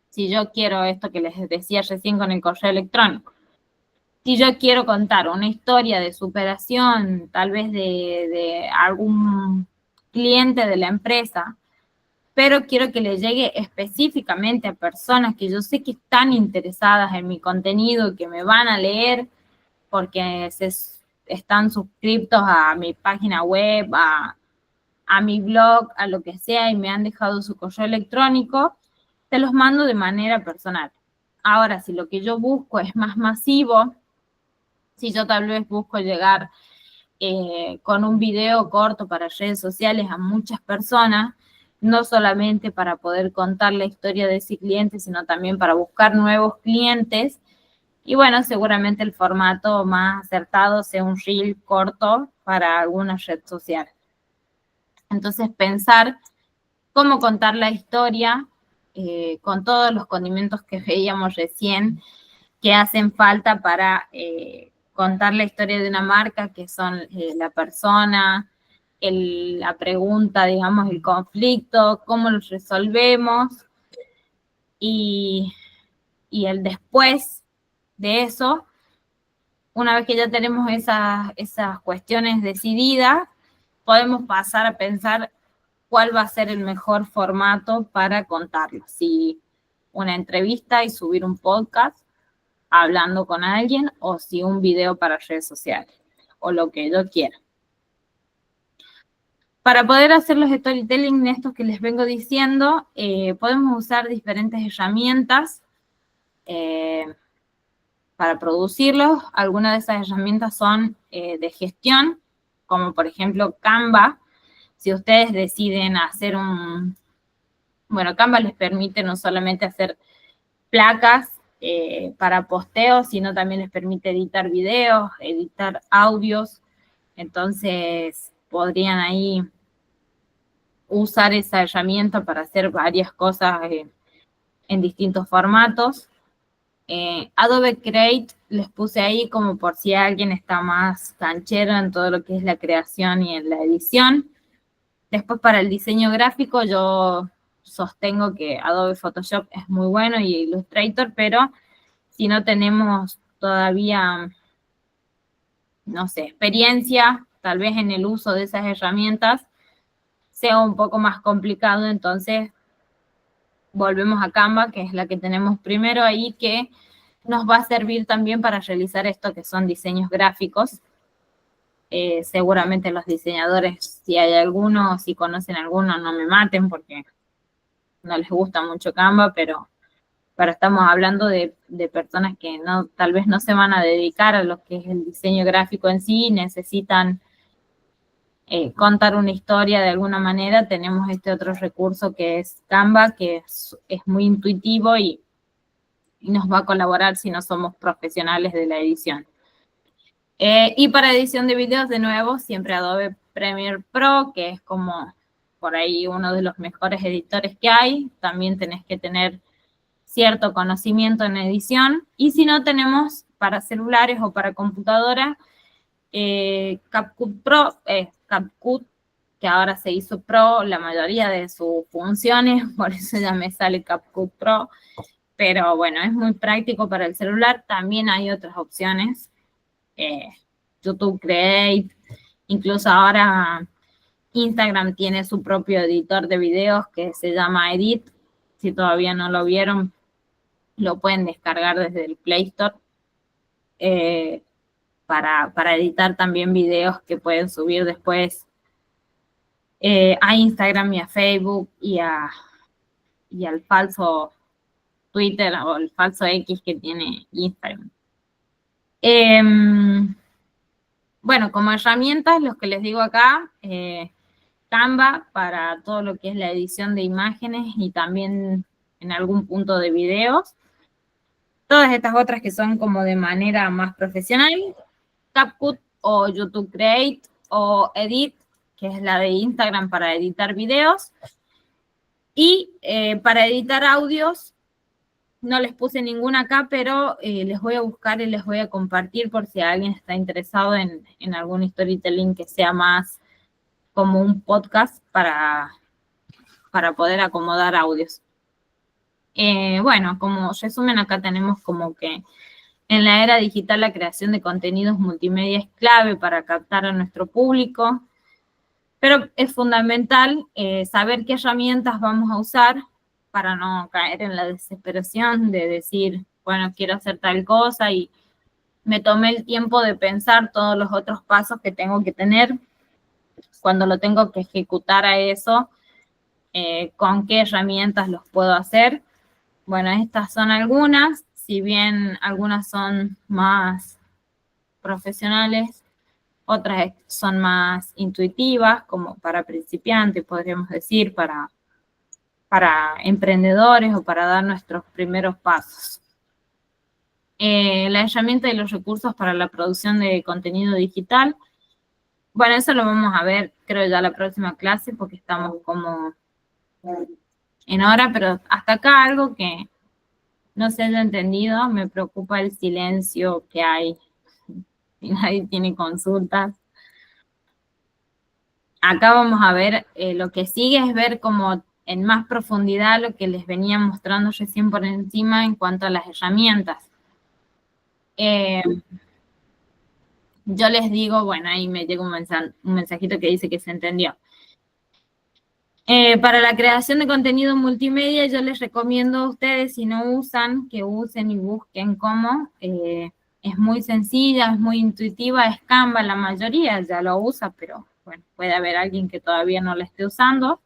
Si yo quiero esto que les decía recién con el correo electrónico, si yo quiero contar una historia de superación, tal vez de algún cliente de la empresa, pero quiero que le llegue específicamente a personas que yo sé que están interesadas en mi contenido, que me van a leer porque están suscriptos a mi página web, a mi blog, a lo que sea, y me han dejado su correo electrónico, te los mando de manera personal. Ahora, si lo que yo busco es más masivo, si yo tal vez busco llegar con un video corto para redes sociales a muchas personas, no solamente para poder contar la historia de ese cliente, sino también para buscar nuevos clientes. Y bueno, seguramente el formato más acertado sea un reel corto para alguna red social. Entonces, pensar cómo contar la historia con todos los condimentos que veíamos recién que hacen falta para contar la historia de una marca, que son la persona, la pregunta, digamos, el conflicto, cómo lo resolvemos y, y el después de eso, una vez que ya tenemos esas cuestiones decididas, podemos pasar a pensar cuál va a ser el mejor formato para contarlo. Si una entrevista y subir un podcast hablando con alguien, o si un video para redes sociales, o lo que yo quiera. Para poder hacer los storytelling estos que les vengo diciendo, podemos usar diferentes herramientas para producirlos. Algunas de esas herramientas son de gestión, como por ejemplo Canva. Si ustedes deciden hacer bueno, Canva les permite no solamente hacer placas para posteos, sino también les permite editar videos, editar audios. Entonces, podrían ahí usar esa herramienta para hacer varias cosas en distintos formatos. Adobe Create les puse ahí como por si alguien está más canchero en todo lo que es la creación y en la edición. Después, para el diseño gráfico, yo sostengo que Adobe Photoshop es muy bueno y Illustrator, pero si no tenemos todavía, no sé, experiencia, tal vez en el uso de esas herramientas, sea un poco más complicado. Entonces volvemos a Canva, que es la que tenemos primero ahí, que nos va a servir también para realizar esto que son diseños gráficos. Seguramente los diseñadores, si hay alguno, si conocen alguno, no me maten porque no les gusta mucho Canva, pero estamos hablando de personas que no, tal vez no se van a dedicar a lo que es el diseño gráfico en sí, necesitan contar una historia de alguna manera. Tenemos este otro recurso que es Canva, que es muy intuitivo y nos va a colaborar si no somos profesionales de la edición. Y para edición de videos, de nuevo, siempre Adobe Premiere Pro, que es como por ahí uno de los mejores editores que hay. También tenés que tener cierto conocimiento en edición. Y si no, tenemos para celulares o para computadora CapCut Pro, CapCut, que ahora se hizo Pro la mayoría de sus funciones, por eso ya me sale CapCut Pro. Pero bueno, es muy práctico para el celular. También hay otras opciones. YouTube Create, incluso ahora Instagram tiene su propio editor de videos que se llama Edit. Si todavía no lo vieron, lo pueden descargar desde el Play Store para editar también videos que pueden subir después a Instagram y a Facebook y al falso Twitter o el falso X que tiene Instagram. Bueno, como herramientas, los que les digo acá, Canva para todo lo que es la edición de imágenes y también en algún punto de videos. Todas estas otras que son como de manera más profesional, CapCut o YouTube Create o Edit, que es la de Instagram para editar videos. Y para editar audios, no les puse ninguna acá, pero les voy a buscar y les voy a compartir por si alguien está interesado en algún storytelling que sea más como un podcast para poder acomodar audios. Bueno, como resumen, acá tenemos como que en la era digital la creación de contenidos multimedia es clave para captar a nuestro público, pero es fundamental saber qué herramientas vamos a usar para no caer en la desesperación de decir, bueno, quiero hacer tal cosa y me tomé el tiempo de pensar todos los otros pasos que tengo que tener cuando lo tengo que ejecutar a eso, con qué herramientas los puedo hacer. Bueno, estas son algunas, si bien algunas son más profesionales, otras son más intuitivas, como para principiantes, podríamos decir, para emprendedores o para dar nuestros primeros pasos. La herramienta y los recursos para la producción de contenido digital. Bueno, eso lo vamos a ver, creo, ya la próxima clase, porque estamos como en hora, pero hasta acá algo que no se haya entendido, me preocupa el silencio que hay, y nadie tiene consultas. Acá vamos a ver, lo que sigue es ver como en más profundidad lo que les venía mostrando recién por encima en cuanto a las herramientas. Yo les digo, bueno, ahí me llega un mensajito que dice que se entendió. Para la creación de contenido multimedia, yo les recomiendo a ustedes, si no usan, que usen y busquen cómo. Es muy sencilla, es muy intuitiva, es Canva, la mayoría ya lo usa, pero bueno, puede haber alguien que todavía no la esté usando.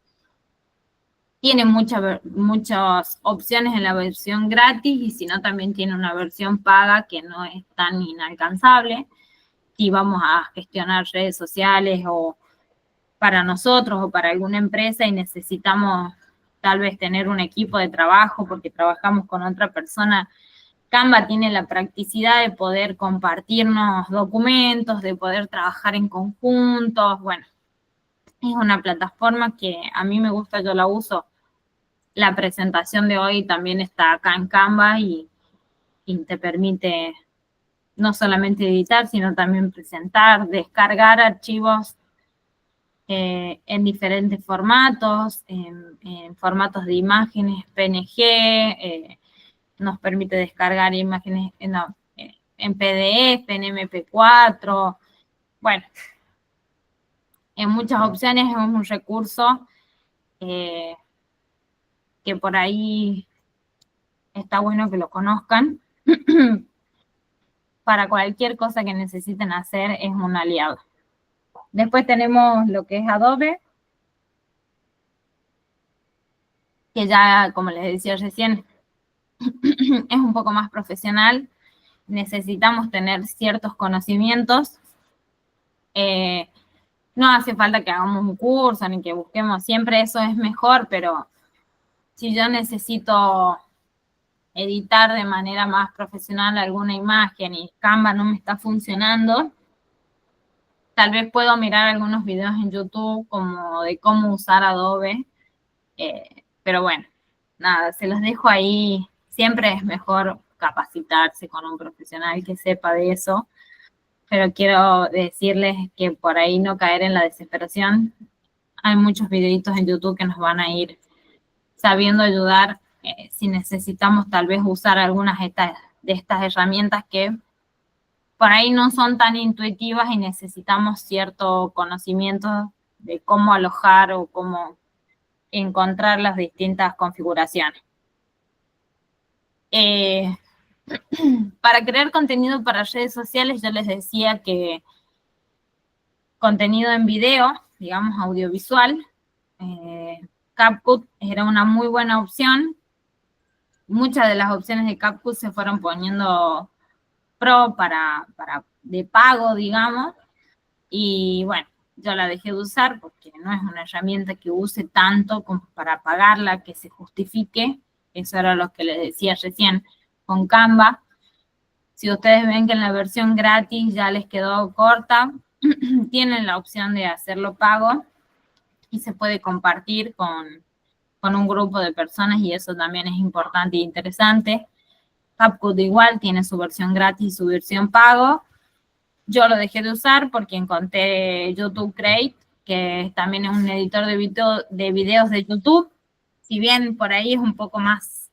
Tiene muchas opciones en la versión gratis y si no, también tiene una versión paga que no es tan inalcanzable. Si vamos a gestionar redes sociales o para nosotros o para alguna empresa y necesitamos tal vez tener un equipo de trabajo porque trabajamos con otra persona, Canva tiene la practicidad de poder compartirnos documentos, de poder trabajar en conjuntos. Bueno, es una plataforma que a mí me gusta, yo la uso. La presentación de hoy también está acá en Canva y te permite no solamente editar, sino también presentar, descargar archivos en diferentes formatos, en formatos de imágenes PNG, nos permite descargar imágenes en PDF, en MP4, bueno, en muchas opciones es un recurso que por ahí está bueno que lo conozcan. Para cualquier cosa que necesiten hacer es un aliado. Después tenemos lo que es Adobe, que ya, como les decía recién, es un poco más profesional. Necesitamos tener ciertos conocimientos. No hace falta que hagamos un curso ni que busquemos, siempre eso es mejor, pero si yo necesito editar de manera más profesional alguna imagen y Canva no me está funcionando, tal vez puedo mirar algunos videos en YouTube como de cómo usar Adobe, pero bueno, nada, se los dejo ahí. Siempre es mejor capacitarse con un profesional que sepa de eso, pero quiero decirles que por ahí no caer en la desesperación. Hay muchos videitos en YouTube que nos van a ir sabiendo ayudar si necesitamos tal vez usar algunas de estas herramientas que por ahí no son tan intuitivas y necesitamos cierto conocimiento de cómo alojar o cómo encontrar las distintas configuraciones. Para crear contenido para redes sociales, yo les decía que contenido en video, digamos audiovisual, CapCut era una muy buena opción. Muchas de las opciones de CapCut se fueron poniendo pro de pago, digamos, y bueno, yo la dejé de usar porque no es una herramienta que use tanto como para pagarla, que se justifique. Eso era lo que les decía recién con Canva. Si ustedes ven que en la versión gratis ya les quedó corta, tienen la opción de hacerlo pago y se puede compartir con un grupo de personas y eso también es importante e interesante. CapCut igual tiene su versión gratis y su versión pago. Yo lo dejé de usar porque encontré YouTube Create que también es un editor de videos de YouTube. Si bien por ahí es un poco más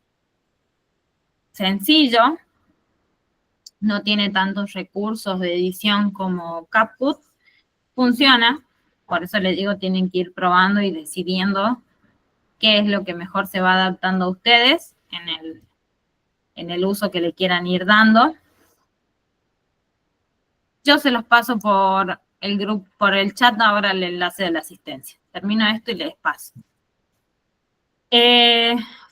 sencillo, no tiene tantos recursos de edición como CapCut, funciona. Por eso les digo, tienen que ir probando y decidiendo qué es lo que mejor se va adaptando a ustedes en el uso que le quieran ir dando. Yo se los paso por el grupo, por el chat ahora el enlace de la asistencia. Termino esto y les paso.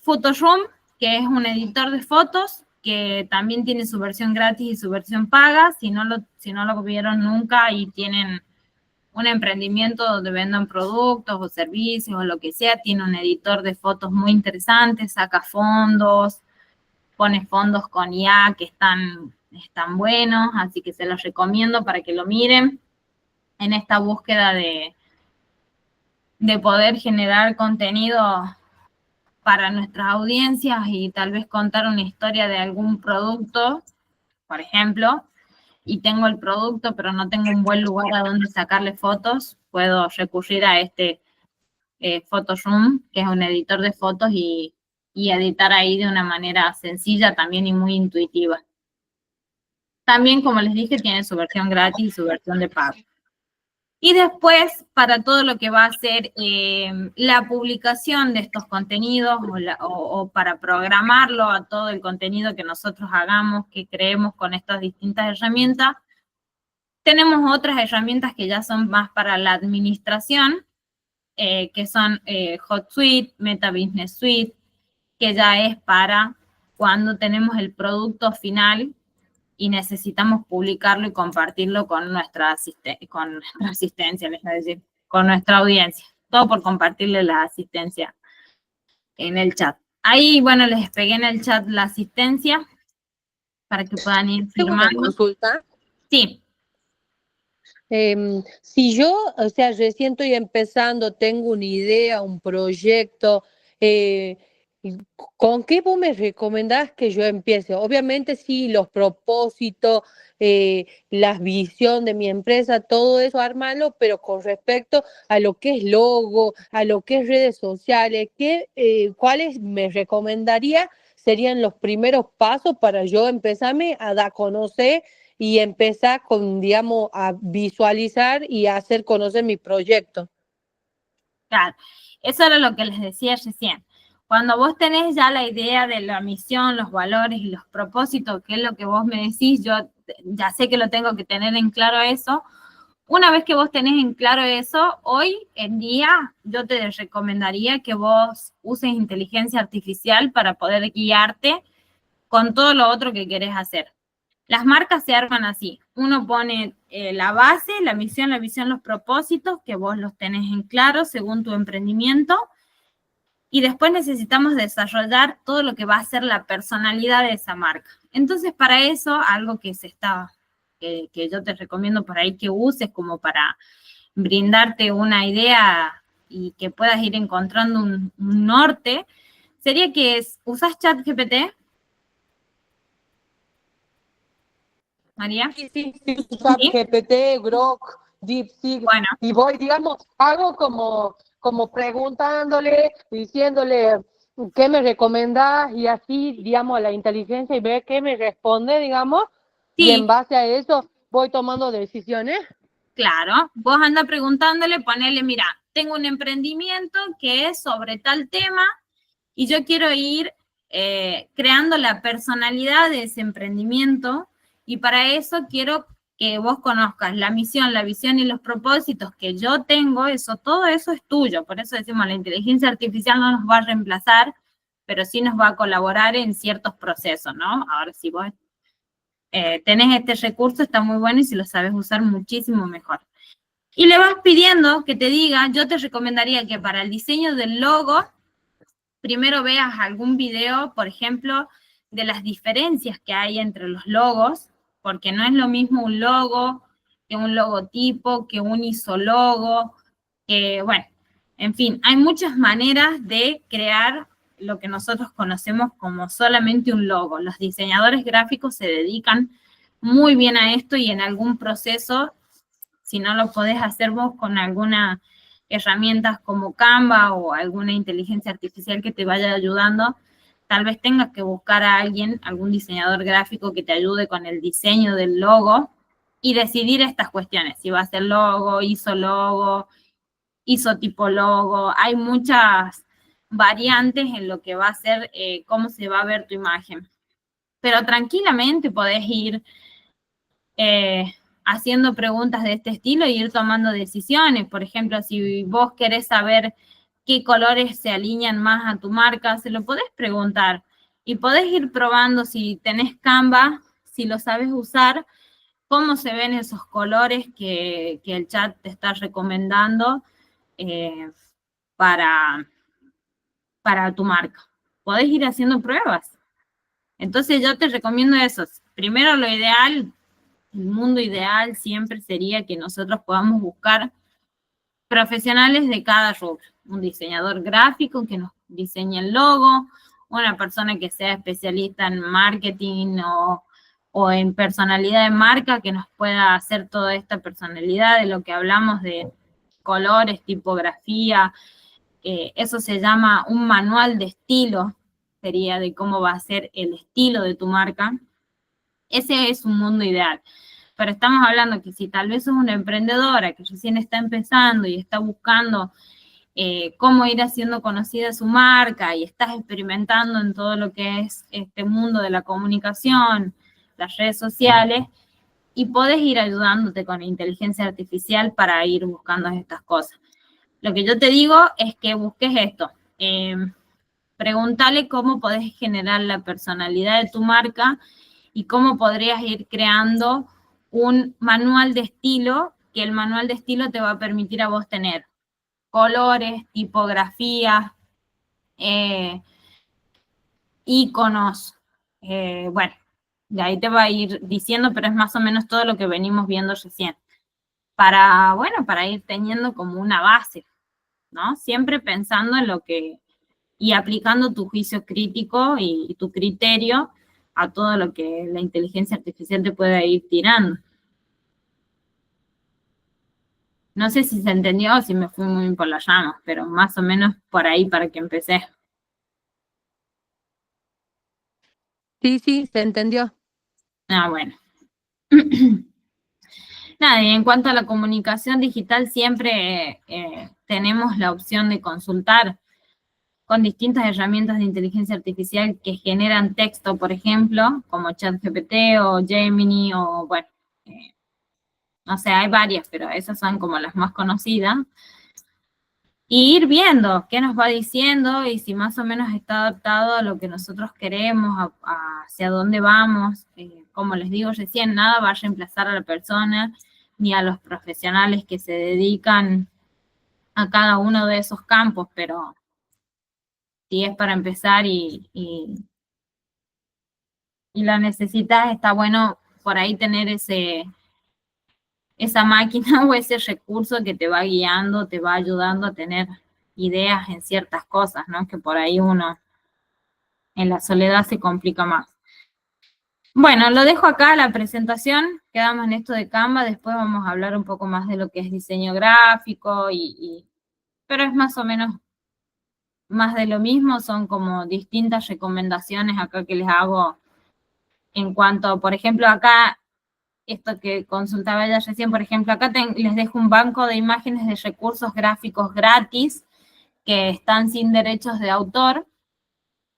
Photoroom, que es un editor de fotos, que también tiene su versión gratis y su versión paga. Si no lo vieron nunca y tienen un emprendimiento donde vendan productos o servicios o lo que sea, tiene un editor de fotos muy interesante, saca fondos, pone fondos con IA que están buenos, así que se los recomiendo para que lo miren en esta búsqueda de poder generar contenido para nuestras audiencias y tal vez contar una historia de algún producto, por ejemplo, y tengo el producto, pero no tengo un buen lugar a donde sacarle fotos, puedo recurrir a este Photoroom, que es un editor de fotos, y editar ahí de una manera sencilla también y muy intuitiva. También, como les dije, tiene su versión gratis y su versión de pago. Y después, para todo lo que va a ser la publicación de estos contenidos o para programarlo a todo el contenido que nosotros hagamos, que creemos con estas distintas herramientas, tenemos otras herramientas que ya son más para la administración, que son HotSuite, Meta Business Suite, que ya es para cuando tenemos el producto final y necesitamos publicarlo y compartirlo con nuestra asistencia, es decir, con nuestra audiencia. Todo por compartirle la asistencia en el chat. Ahí, bueno, les pegué en el chat la asistencia para que puedan ir ¿Tengo una firmando. consulta? Sí. Si yo, o sea, recién estoy empezando, tengo una idea, un proyecto, ¿con qué vos me recomendás que yo empiece? Obviamente sí, los propósitos, la visión de mi empresa, todo eso armarlo, pero con respecto a lo que es logo, a lo que es redes sociales, ¿cuáles me recomendaría serían los primeros pasos para yo empezarme a dar a conocer y empezar con, digamos, a visualizar y a hacer conocer mi proyecto? Claro, eso era lo que les decía recién. Cuando vos tenés ya la idea de la misión, los valores y los propósitos, que es lo que vos me decís, yo ya sé que lo tengo que tener en claro eso. Una vez que vos tenés en claro eso, hoy en día yo te recomendaría que vos uses inteligencia artificial para poder guiarte con todo lo otro que querés hacer. Las marcas se arman así. Uno pone la base, la misión, la visión, los propósitos, que vos los tenés en claro según tu emprendimiento. Y después necesitamos desarrollar todo lo que va a ser la personalidad de esa marca. Entonces, para eso, algo que que yo te recomiendo por ahí que uses como para brindarte una idea y que puedas ir encontrando un norte, sería que usas ChatGPT. María. Sí, ChatGPT, Grok, DeepSeek, Bueno. Y voy, digamos, hago como preguntándole, diciéndole qué me recomendás y así, digamos, a la inteligencia y ver qué me responde, digamos, sí. Y en base a eso voy tomando decisiones. Claro, vos anda preguntándole, ponele, mira, tengo un emprendimiento que es sobre tal tema y yo quiero ir creando la personalidad de ese emprendimiento y para eso quiero que vos conozcas la misión, la visión y los propósitos que yo tengo, todo eso es tuyo. Por eso decimos, la inteligencia artificial no nos va a reemplazar, pero sí nos va a colaborar en ciertos procesos, ¿no? Ahora, si vos tenés este recurso, está muy bueno y si lo sabes usar, muchísimo mejor. Y le vas pidiendo que te diga, yo te recomendaría que para el diseño del logo, primero veas algún video, por ejemplo, de las diferencias que hay entre los logos, porque no es lo mismo un logo que un logotipo, que un isologo, que, bueno, en fin, hay muchas maneras de crear lo que nosotros conocemos como solamente un logo. Los diseñadores gráficos se dedican muy bien a esto y en algún proceso Si no lo podés hacer vos con alguna herramienta como Canva o alguna inteligencia artificial que te vaya ayudando, tal vez tengas que buscar a alguien, algún diseñador gráfico que te ayude con el diseño del logo y decidir estas cuestiones, si va a ser logo, ISO tipo logo, hay muchas variantes en lo que va a ser, cómo se va a ver tu imagen. Pero tranquilamente podés ir haciendo preguntas de este estilo y ir tomando decisiones. Por ejemplo, si vos querés saber qué colores se alinean más a tu marca, se lo podés preguntar. Y podés ir probando si tenés Canva, si lo sabes usar, cómo se ven esos colores que el chat te está recomendando para tu marca. Podés ir haciendo pruebas. Entonces yo te recomiendo eso. Primero, lo ideal, el mundo ideal siempre sería que nosotros podamos buscar profesionales de cada rubro. Un diseñador gráfico que nos diseñe el logo, una persona que sea especialista en marketing o en personalidad de marca que nos pueda hacer toda esta personalidad de lo que hablamos de colores, tipografía. Eso se llama un manual de estilo, sería de cómo va a ser el estilo de tu marca. Ese es un mundo ideal. Pero estamos hablando que si tal vez sos una emprendedora que recién está empezando y está buscando cómo ir haciendo conocida su marca y estás experimentando en todo lo que es este mundo de la comunicación, las redes sociales, y podés ir ayudándote con inteligencia artificial para ir buscando estas cosas. Lo que yo te digo es que busques esto. Pregúntale cómo podés generar la personalidad de tu marca y cómo podrías ir creando un manual de estilo, que el manual de estilo te va a permitir a vos tener colores, tipografías, iconos, bueno, de ahí te va a ir diciendo, pero es más o menos todo lo que venimos viendo recién. Para ir teniendo como una base, ¿no? Siempre pensando en lo que, y aplicando tu juicio crítico y tu criterio a todo lo que la inteligencia artificial te pueda ir tirando. No sé si se entendió o si me fui muy por las llamas, pero más o menos por ahí para que empecé. Sí, se entendió. Ah, bueno. Nada, y en cuanto a la comunicación digital, siempre tenemos la opción de consultar con distintas herramientas de inteligencia artificial que generan texto, por ejemplo, como ChatGPT o Gemini o, bueno, no sé, hay varias, pero esas son como las más conocidas. Y ir viendo qué nos va diciendo y si más o menos está adaptado a lo que nosotros queremos, hacia dónde vamos. Como les digo recién, nada va a reemplazar a la persona ni a los profesionales que se dedican a cada uno de esos campos, pero si es para empezar y la necesitas, está bueno por ahí tener esa máquina o ese recurso que te va guiando, te va ayudando a tener ideas en ciertas cosas, ¿no? Que por ahí uno en la soledad se complica más. Bueno, lo dejo acá la presentación, quedamos en esto de Canva, después vamos a hablar un poco más de lo que es diseño gráfico, pero es más o menos más de lo mismo, son como distintas recomendaciones acá que les hago en cuanto, por ejemplo, acá, esto que consultaba ya recién, por ejemplo, acá les dejo un banco de imágenes de recursos gráficos gratis que están sin derechos de autor,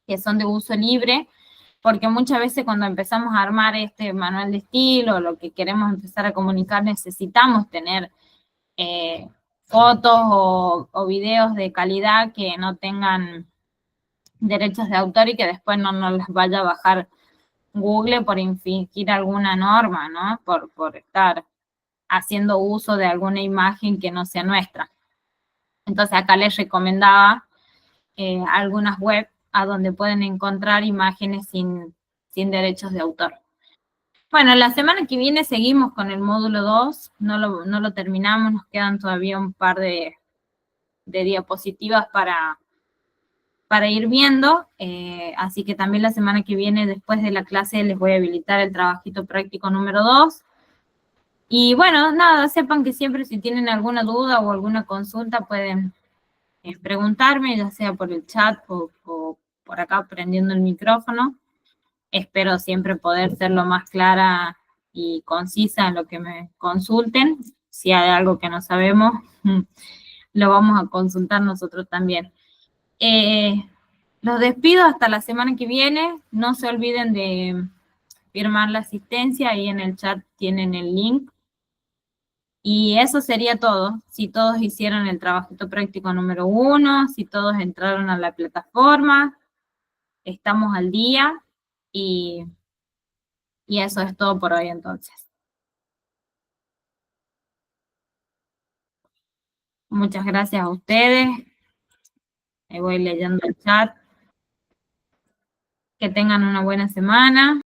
que son de uso libre, porque muchas veces cuando empezamos a armar este manual de estilo, lo que queremos empezar a comunicar, necesitamos tener fotos o videos de calidad que no tengan derechos de autor y que después no nos las vaya a bajar Google por infringir alguna norma, ¿no? Por estar haciendo uso de alguna imagen que no sea nuestra. Entonces acá les recomendaba algunas webs a donde pueden encontrar imágenes sin derechos de autor. Bueno, la semana que viene seguimos con el módulo 2, no lo terminamos, nos quedan todavía un par de diapositivas para ir viendo, así que también la semana que viene, después de la clase, les voy a habilitar el trabajito práctico número 2. Y bueno, nada, sepan que siempre si tienen alguna duda o alguna consulta pueden preguntarme, ya sea por el chat o por acá prendiendo el micrófono. Espero siempre poder ser lo más clara y concisa en lo que me consulten. Si hay algo que no sabemos, lo vamos a consultar nosotros también. Los despido hasta la semana que viene. No se olviden de firmar la asistencia. Ahí en el chat tienen el link. Y eso sería todo. Si todos hicieron el trabajito práctico número 1, si todos entraron a la plataforma, estamos al día y eso es todo por hoy entonces. Muchas gracias a ustedes. Voy leyendo el chat. Que tengan una buena semana.